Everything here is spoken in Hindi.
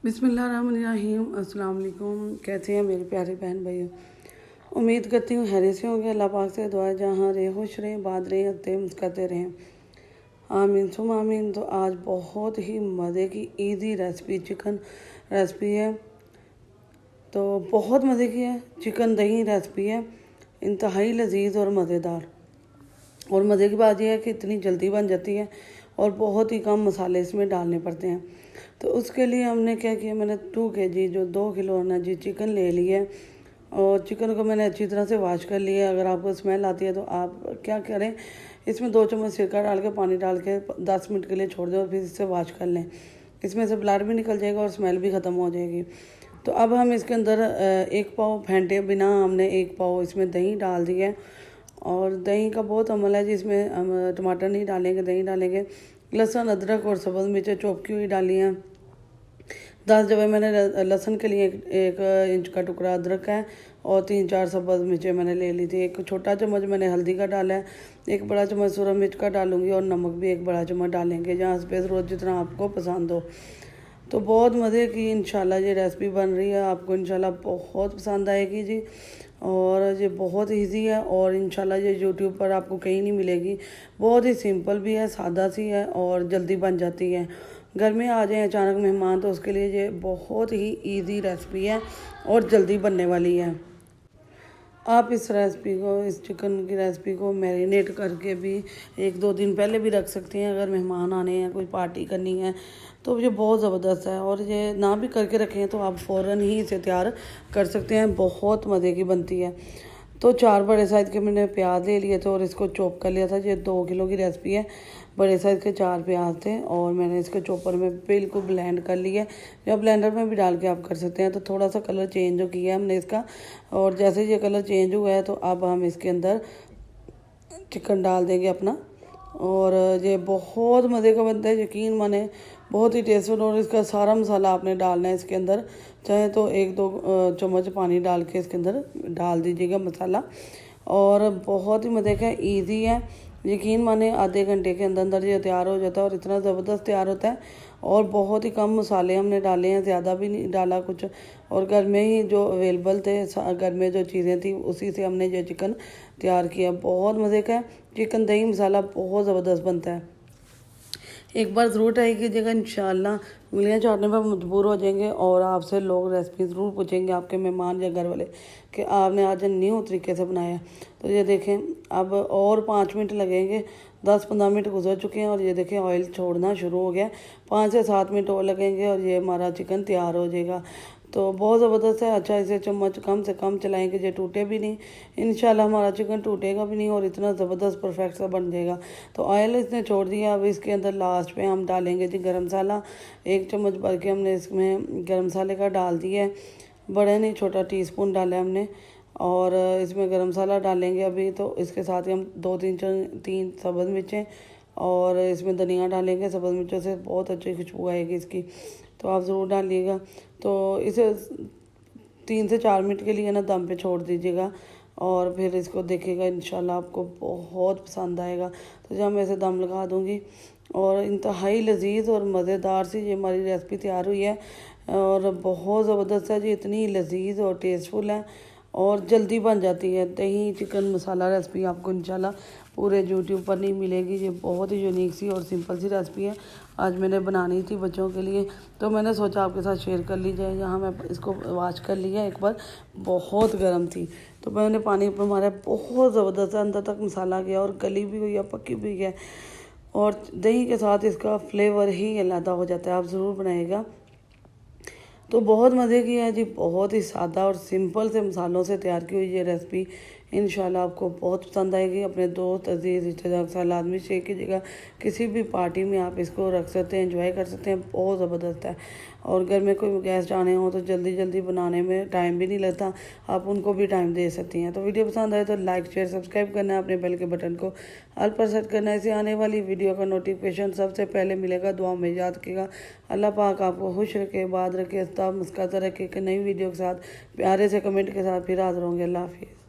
बिस्मिल्लाहिर्रहमानिर्रहीम। अस्सलाम वालेकुम। कैसे हैं मेरे प्यारे बहन भाइयों। उम्मीद करती हूँ हैरियत से होंगे। अल्लाह पाक से दुआ जहाँ रहे खुश रहें, बात रहें, हंसते मुस्कुराते रहें, आमीन सुम आमीन। तो आज बहुत ही मज़े की ईजी रेसिपी चिकन रेसिपी है। तो बहुत मज़े की है, चिकन दही रेसिपी है, इंतहाई लजीज और मज़ेदार। और मज़े की बात यह है कि इतनी जल्दी बन जाती है और बहुत ही कम मसाले इसमें डालने पड़ते हैं। तो उसके लिए हमने क्या किया, मैंने 2 kg जो 2 किलो ना जी चिकन ले लिया है। और चिकन को मैंने अच्छी तरह से वॉश कर लिया है। अगर आपको स्मेल आती है तो आप क्या करें, इसमें 2 चम्मच सिरका डाल के पानी डाल के 10 मिनट के लिए छोड़ दें और फिर इससे वॉश कर लें। इसमें से ब्लड भी निकल जाएगा और स्मेल भी ख़त्म हो जाएगी। तो अब हम इसके अंदर 1 पाव फेंटे बिना हमने 1 पाव इसमें दही डाल दिया है। और दही का बहुत अमल है जिसमें हम टमाटर नहीं डालेंगे, दही डालेंगे। लहसुन, अदरक और सब्ज़ मिर्चें चॉप की हुई डाली हैं। 10 जब मैंने लहसुन के लिए 1 इंच का टुकड़ा अदरक है और 3-4 सब्ज़ मिर्चें मैंने ले ली थी। 1 छोटा चम्मच मैंने हल्दी का डाला है, 1 बड़ा चम्मच सूरज मिर्च का डालूंगी और नमक भी 1 बड़ा चम्मच डालेंगे, जहाँ स्पेस रोज़ जितना आपको पसंद हो। तो बहुत मज़े की इंशाल्लाह ये रेसिपी बन रही है, आपको इंशाल्लाह बहुत पसंद आएगी जी। और ये बहुत इजी है और इंशाल्लाह ये यूट्यूब पर आपको कहीं नहीं मिलेगी। बहुत ही सिंपल भी है, सादा सी है और जल्दी बन जाती है। घर में आ जाए अचानक मेहमान तो उसके लिए ये बहुत ही इजी रेसिपी है और जल्दी बनने वाली है। आप इस रेसिपी को, इस चिकन की रेसिपी को मैरिनेट करके भी 1-2 दिन पहले भी रख सकते हैं। अगर मेहमान आने हैं, कोई पार्टी करनी है तो ये बहुत ज़बरदस्त है। और ये ना भी करके रखें तो आप फ़ौरन ही इसे तैयार कर सकते हैं, बहुत मज़े की बनती है। तो 4 बड़े साइज़ के मैंने प्याज ले लिए थे और इसको चॉप कर लिया था। ये 2 किलो की रेसिपी है, बड़े साइज़ के 4 प्याज थे और मैंने इसके चॉपर में बिल्कुल ब्लेंड कर लिया है। या ब्लेंडर में भी डाल के आप कर सकते हैं। तो थोड़ा सा कलर चेंज हो किया है हमने इसका। और जैसे ये कलर चेंज हुआ है तो अब हम इसके अंदर चिकन डाल देंगे अपना। और ये बहुत मज़े का बनता है, यकीन माने, बहुत ही टेस्टफुल। और इसका सारा मसाला आपने डालना है इसके अंदर। चाहे तो 1-2 चम्मच पानी डाल के इसके अंदर डाल दीजिएगा मसाला। और बहुत ही मज़े का ईजी है, यकीन माने आधे घंटे के अंदर अंदर ये तैयार हो जाता है और इतना ज़बरदस्त तैयार होता है। और बहुत ही कम मसाले हमने डाले हैं, ज़्यादा भी नहीं डाला कुछ। और घर में ही जो अवेलेबल थे, घर में जो चीज़ें थी उसी से हमने ये चिकन तैयार किया। बहुत मज़े का है चिकन दही मसाला, बहुत ज़बरदस्त बनता है। एक बार ज़रूर ट्राई कीजिएगा, इंशाल्लाह उंगलियां चाटने पर मजबूर हो जाएंगे। और आपसे लोग रेसिपी ज़रूर पूछेंगे, आपके मेहमान या घर वाले, कि आपने आज न्यू तरीके से बनाया। तो ये देखें, अब और 5 मिनट लगेंगे। 10-15 मिनट गुजर चुके हैं और ये देखें ऑयल छोड़ना शुरू हो गया। 5 से 7 मिनट और लगेंगे और ये हमारा चिकन तैयार हो जाएगा। तो बहुत ज़बरदस्त है। अच्छा, इसे चम्मच कम से कम चलाएंगे, ये टूटे भी नहीं। इंशाल्लाह हमारा चिकन टूटेगा भी नहीं और इतना ज़बरदस्त परफेक्ट सा बन जाएगा। तो ऑयल इसने छोड़ दिया। अब इसके अंदर लास्ट पे हम डालेंगे जी गरम मसाला। 1 चम्मच भर के हमने इसमें गरम मसाले का डाल दिया है, बड़े नहीं, छोटा टीस्पून डाला है हमने। और इसमें गरम मसाला डालेंगे अभी। तो इसके साथ ही हम 2-3 सब्ज़ मिर्चें और इसमें धनिया डालेंगे। सब्ज़ मिर्चों से बहुत अच्छी खुशबू आएगी इसकी, तो आप ज़रूर डालिएगा। तो इसे 3 से 4 मिनट के लिए ना दम पे छोड़ दीजिएगा और फिर इसको देखिएगा, इंशाल्लाह आपको बहुत पसंद आएगा। तो जब मैं इसे दम लगा दूँगी और इंतहाई लजीज और मज़ेदार सी ये हमारी रेसिपी तैयार हुई है। और बहुत ज़बरदस्त है जी, इतनी लजीज और टेस्टफुल है और जल्दी बन जाती है। दही चिकन मसाला रेसिपी आपको इंशाल्लाह पूरे यूट्यूब पर नहीं मिलेगी। ये बहुत ही यूनिक सी और सिंपल सी रेसिपी है। आज मैंने बनानी थी बच्चों के लिए, तो मैंने सोचा आपके साथ शेयर कर ली जाए। यहाँ मैं इसको वॉश कर लिया एक बार, बहुत गर्म थी तो मैंने पानी पर मारा, बहुत ज़बरदस्त अंदर तक मसाला गया और गली भी हुई है, पक्की भी है। और दही के साथ इसका फ्लेवर ही अलग हो जाता है, आप ज़रूर बनाइएगा। तो बहुत मज़े की है जी, बहुत ही सादा और सिंपल से मसालों से तैयार की हुई ये रेसिपी इंशाल्लाह आपको बहुत पसंद आएगी। अपने दोस्त, अजीज़, रिश्तेदार के साथ लाजमी शेयर कीजिएगा। किसी भी पार्टी में आप इसको रख सकते हैं, एंजॉय कर सकते हैं, बहुत ज़बरदस्त है। और घर में कोई गेस्ट आने हो तो जल्दी जल्दी बनाने में टाइम भी नहीं लगता, आप उनको भी टाइम दे सकती हैं। तो वीडियो पसंद आए तो लाइक शेयर सब्सक्राइब करना है, अपने बेल के बटन को ऑल पर सेट करना है। इसे आने वाली वीडियो का नोटिफिकेशन सबसे पहले मिलेगा। दुआ में याद रखिएगा। अल्लाह पाक आपको खुश रखे, बात रखे, मुस्कुराता रखे। कि नई वीडियो के साथ प्यारे से कमेंट के साथ फिर हाजिर होंगे। अल्लाह हाफिज़।